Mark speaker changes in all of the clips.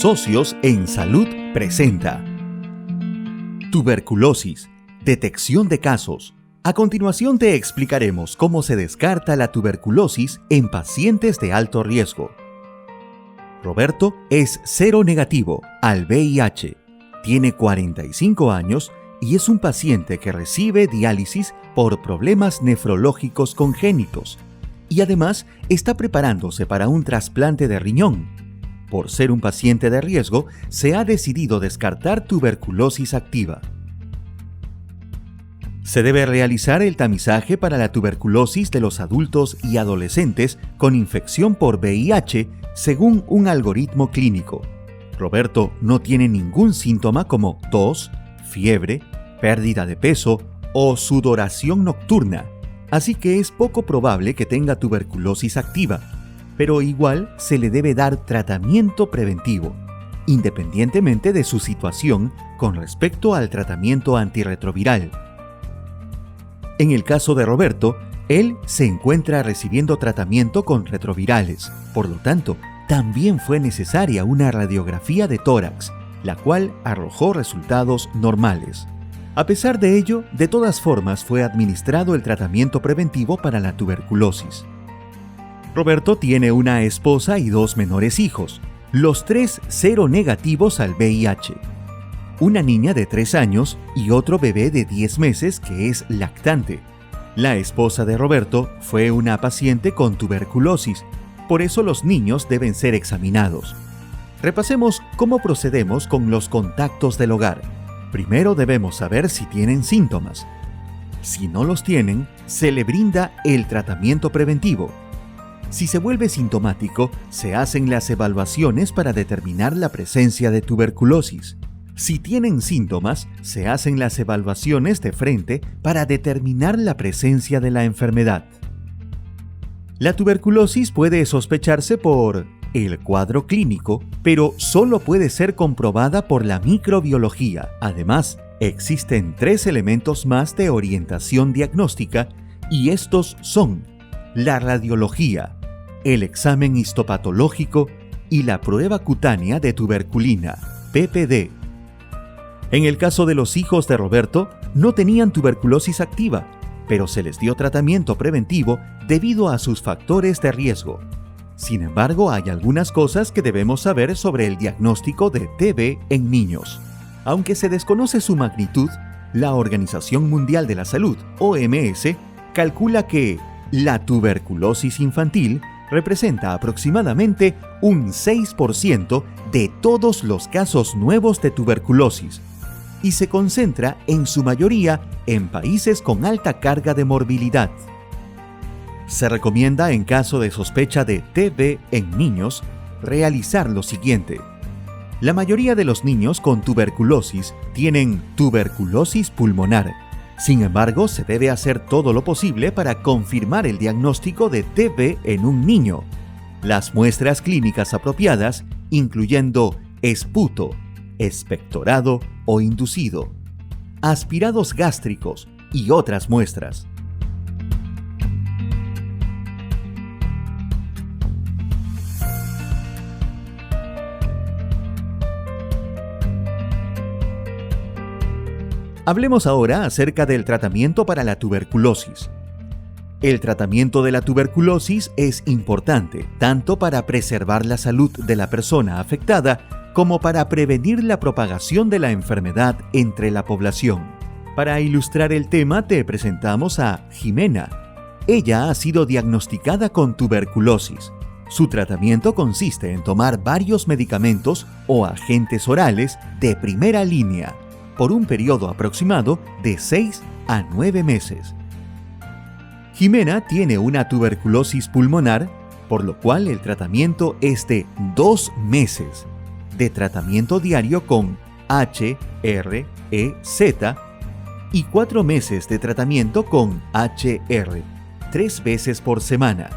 Speaker 1: Socios en Salud presenta Tuberculosis, detección de casos. A continuación te explicaremos cómo se descarta la tuberculosis en pacientes de alto riesgo. Roberto es seronegativo al VIH, tiene 45 años y es un paciente que recibe diálisis por problemas nefrológicos congénitos y además está preparándose para un trasplante de riñón. Por ser un paciente de riesgo, se ha decidido descartar tuberculosis activa. Se debe realizar el tamizaje para la tuberculosis de los adultos y adolescentes con infección por VIH según un algoritmo clínico. Roberto no tiene ningún síntoma como tos, fiebre, pérdida de peso o sudoración nocturna, así que es poco probable que tenga tuberculosis activa, pero igual se le debe dar tratamiento preventivo, independientemente de su situación con respecto al tratamiento antirretroviral. En el caso de Roberto, él se encuentra recibiendo tratamiento con retrovirales, por lo tanto, también fue necesaria una radiografía de tórax, la cual arrojó resultados normales. A pesar de ello, de todas formas fue administrado el tratamiento preventivo para la tuberculosis. Roberto tiene una esposa y 2 menores hijos, los 3 seronegativos al VIH. Una niña de 3 años y otro bebé de 10 meses que es lactante. La esposa de Roberto fue una paciente con tuberculosis, por eso los niños deben ser examinados. Repasemos cómo procedemos con los contactos del hogar. Primero debemos saber si tienen síntomas. Si no los tienen, se le brinda el tratamiento preventivo. Si se vuelve sintomático, se hacen las evaluaciones para determinar la presencia de tuberculosis. Si tienen síntomas, se hacen las evaluaciones de frente para determinar la presencia de la enfermedad. La tuberculosis puede sospecharse por el cuadro clínico, pero solo puede ser comprobada por la microbiología. Además, existen 3 elementos más de orientación diagnóstica y estos son la radiología, el examen histopatológico y la prueba cutánea de tuberculina, PPD. En el caso de los hijos de Roberto, no tenían tuberculosis activa, pero se les dio tratamiento preventivo debido a sus factores de riesgo. Sin embargo, hay algunas cosas que debemos saber sobre el diagnóstico de TB en niños. Aunque se desconoce su magnitud, la Organización Mundial de la Salud, OMS, calcula que la tuberculosis infantil representa aproximadamente un 6% de todos los casos nuevos de tuberculosis y se concentra en su mayoría en países con alta carga de morbilidad. Se recomienda en caso de sospecha de TB en niños realizar lo siguiente. La mayoría de los niños con tuberculosis tienen tuberculosis pulmonar. Sin embargo, se debe hacer todo lo posible para confirmar el diagnóstico de TB en un niño. Las muestras clínicas apropiadas, incluyendo esputo, expectorado o inducido, aspirados gástricos y otras muestras. Hablemos ahora acerca del tratamiento para la tuberculosis. El tratamiento de la tuberculosis es importante tanto para preservar la salud de la persona afectada como para prevenir la propagación de la enfermedad entre la población. Para ilustrar el tema te presentamos a Jimena. Ella ha sido diagnosticada con tuberculosis. Su tratamiento consiste en tomar varios medicamentos o agentes orales de primera línea por un periodo aproximado de 6 a 9 meses. Jimena tiene una tuberculosis pulmonar, por lo cual el tratamiento es de 2 meses de tratamiento diario con HREZ y 4 meses de tratamiento con HR, 3 veces por semana.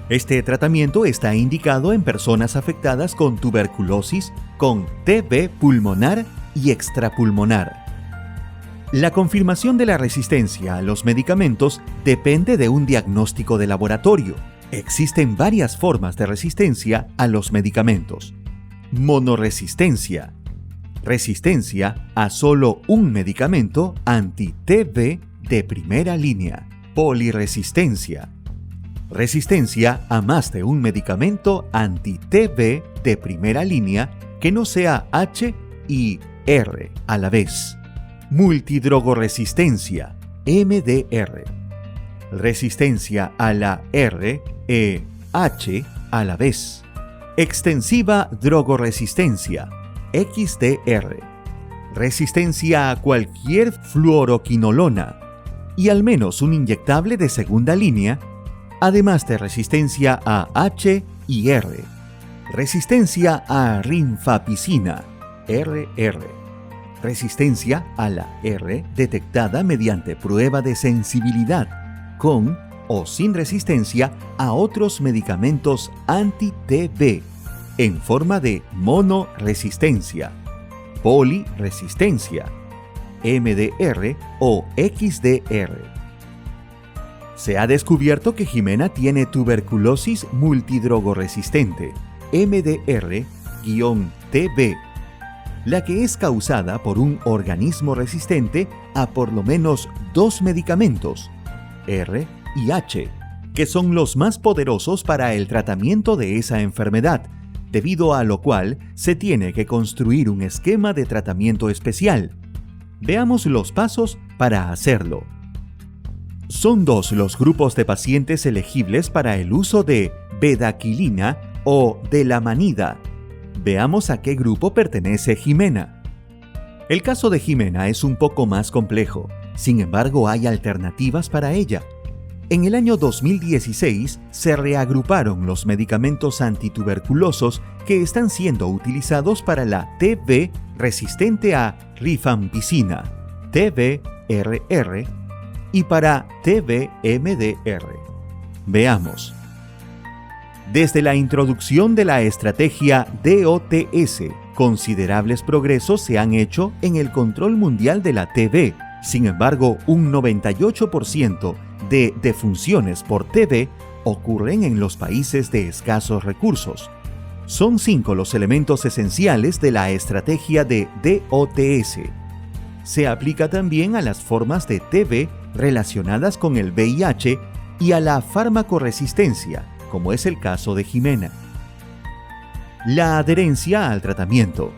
Speaker 1: Este tratamiento está indicado en personas afectadas con tuberculosis, con TB pulmonar y extrapulmonar. La confirmación de la resistencia a los medicamentos depende de un diagnóstico de laboratorio. Existen varias formas de resistencia a los medicamentos. Monoresistencia. Resistencia a solo un medicamento anti-TB de primera línea. Polirresistencia. Resistencia a más de un medicamento anti-TB de primera línea que no sea H y R a la vez. Multidrogoresistencia, MDR. Resistencia a la R e H a la vez. Extensiva drogoresistencia, XDR. Resistencia a cualquier fluoroquinolona y al menos un inyectable de segunda línea, además de resistencia a H y R. Resistencia a rinfapicina, RR. Resistencia a la R detectada mediante prueba de sensibilidad, con o sin resistencia a otros medicamentos anti-TB, en forma de monoresistencia, polirresistencia, MDR o XDR. Se ha descubierto que Jimena tiene tuberculosis multidrogoresistente, MDR-TB, la que es causada por un organismo resistente a por lo menos 2 medicamentos, R y H, que son los más poderosos para el tratamiento de esa enfermedad, debido a lo cual se tiene que construir un esquema de tratamiento especial. Veamos los pasos para hacerlo. Son 2 los grupos de pacientes elegibles para el uso de bedaquilina o delamanida. Veamos a qué grupo pertenece Jimena. El caso de Jimena es un poco más complejo, sin embargo hay alternativas para ella. En el año 2016 se reagruparon los medicamentos antituberculosos que están siendo utilizados para la TB resistente a rifampicina, TB-RR, y para TB-MDR. Veamos. Desde la introducción de la estrategia DOTS, considerables progresos se han hecho en el control mundial de la TB. Sin embargo, un 98% de defunciones por TB ocurren en los países de escasos recursos. Son 5 los elementos esenciales de la estrategia de DOTS. Se aplica también a las formas de TB relacionadas con el VIH y a la farmacoresistencia, como es el caso de Jimena. La adherencia al tratamiento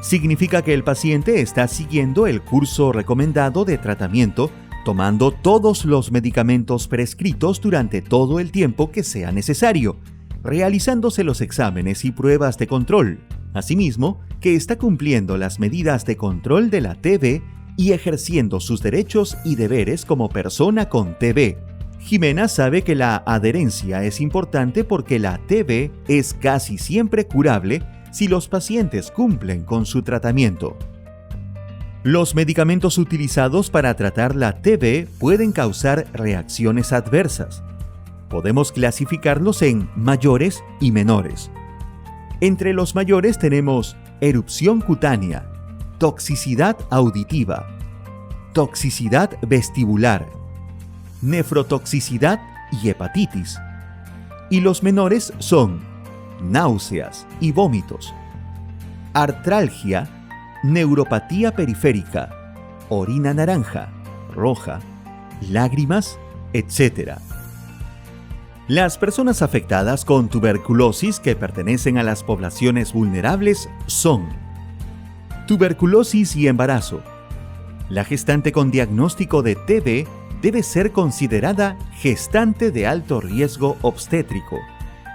Speaker 1: significa que el paciente está siguiendo el curso recomendado de tratamiento, tomando todos los medicamentos prescritos durante todo el tiempo que sea necesario, realizándose los exámenes y pruebas de control. Asimismo, que está cumpliendo las medidas de control de la TB y ejerciendo sus derechos y deberes como persona con TB. Jimena sabe que la adherencia es importante porque la TB es casi siempre curable si los pacientes cumplen con su tratamiento. Los medicamentos utilizados para tratar la TB pueden causar reacciones adversas. Podemos clasificarlos en mayores y menores. Entre los mayores tenemos erupción cutánea, toxicidad auditiva, toxicidad vestibular, nefrotoxicidad y hepatitis. Y los menores son náuseas y vómitos, artralgia, neuropatía periférica, orina naranja, roja, lágrimas, etc. Las personas afectadas con tuberculosis que pertenecen a las poblaciones vulnerables son tuberculosis y embarazo. La gestante con diagnóstico de TB debe ser considerada gestante de alto riesgo obstétrico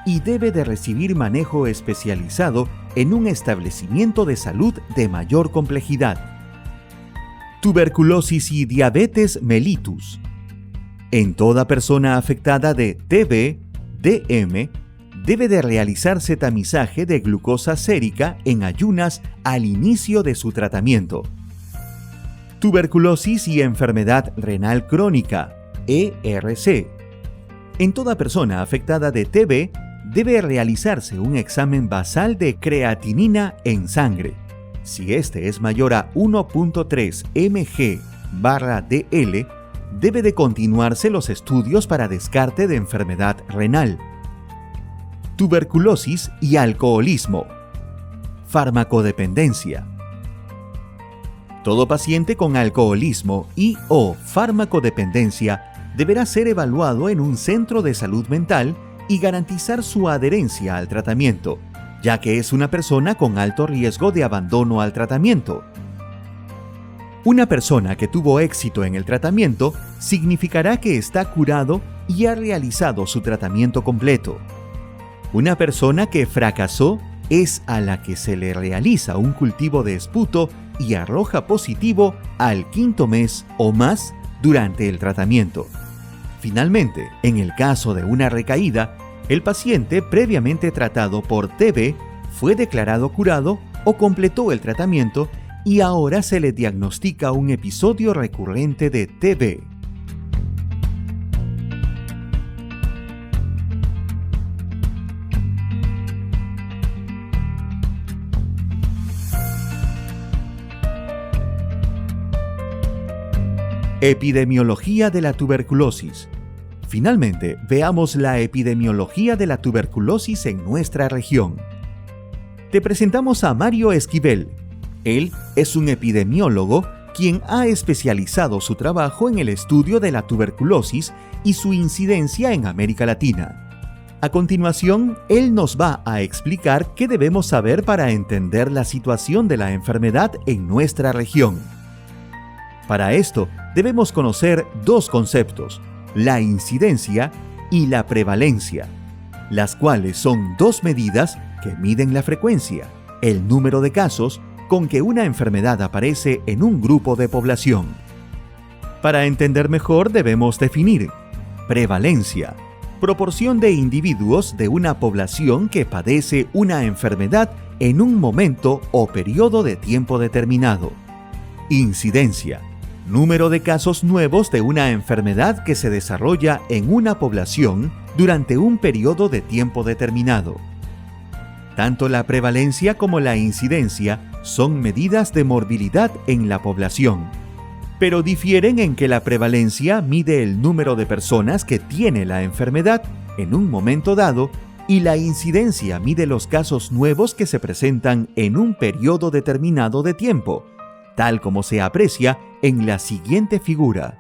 Speaker 1: y debe de recibir manejo especializado en un establecimiento de salud de mayor complejidad. Tuberculosis y diabetes mellitus. En toda persona afectada de TB-DM debe de realizarse tamizaje de glucosa sérica en ayunas al inicio de su tratamiento. Tuberculosis y enfermedad renal crónica, ERC. En toda persona afectada de TB debe realizarse un examen basal de creatinina en sangre. Si este es mayor a 1.3 mg/dl, debe de continuarse los estudios para descarte de enfermedad renal. Tuberculosis y alcoholismo. farmacodependencia. Todo paciente con alcoholismo y/o farmacodependencia deberá ser evaluado en un centro de salud mental y garantizar su adherencia al tratamiento, ya que es una persona con alto riesgo de abandono al tratamiento. Una persona que tuvo éxito en el tratamiento significará que está curado y ha realizado su tratamiento completo. Una persona que fracasó es a la que se le realiza un cultivo de esputo y arroja positivo al 5º mes o más durante el tratamiento. Finalmente, en el caso de una recaída, el paciente previamente tratado por TB fue declarado curado o completó el tratamiento y ahora se le diagnostica un episodio recurrente de TB. Epidemiología de la tuberculosis. Finalmente, veamos la epidemiología de la tuberculosis en nuestra región. Te presentamos a Mario Esquivel. Él es un epidemiólogo quien ha especializado su trabajo en el estudio de la tuberculosis y su incidencia en América Latina. A continuación, él nos va a explicar qué debemos saber para entender la situación de la enfermedad en nuestra región. Para esto, debemos conocer dos conceptos, la incidencia y la prevalencia, las cuales son dos medidas que miden la frecuencia, el número de casos con que una enfermedad aparece en un grupo de población. Para entender mejor debemos definir prevalencia, proporción de individuos de una población que padece una enfermedad en un momento o periodo de tiempo determinado. Incidencia, número de casos nuevos de una enfermedad que se desarrolla en una población durante un periodo de tiempo determinado. Tanto la prevalencia como la incidencia son medidas de morbilidad en la población, pero difieren en que la prevalencia mide el número de personas que tiene la enfermedad en un momento dado y la incidencia mide los casos nuevos que se presentan en un periodo determinado de tiempo, tal como se aprecia en la siguiente figura.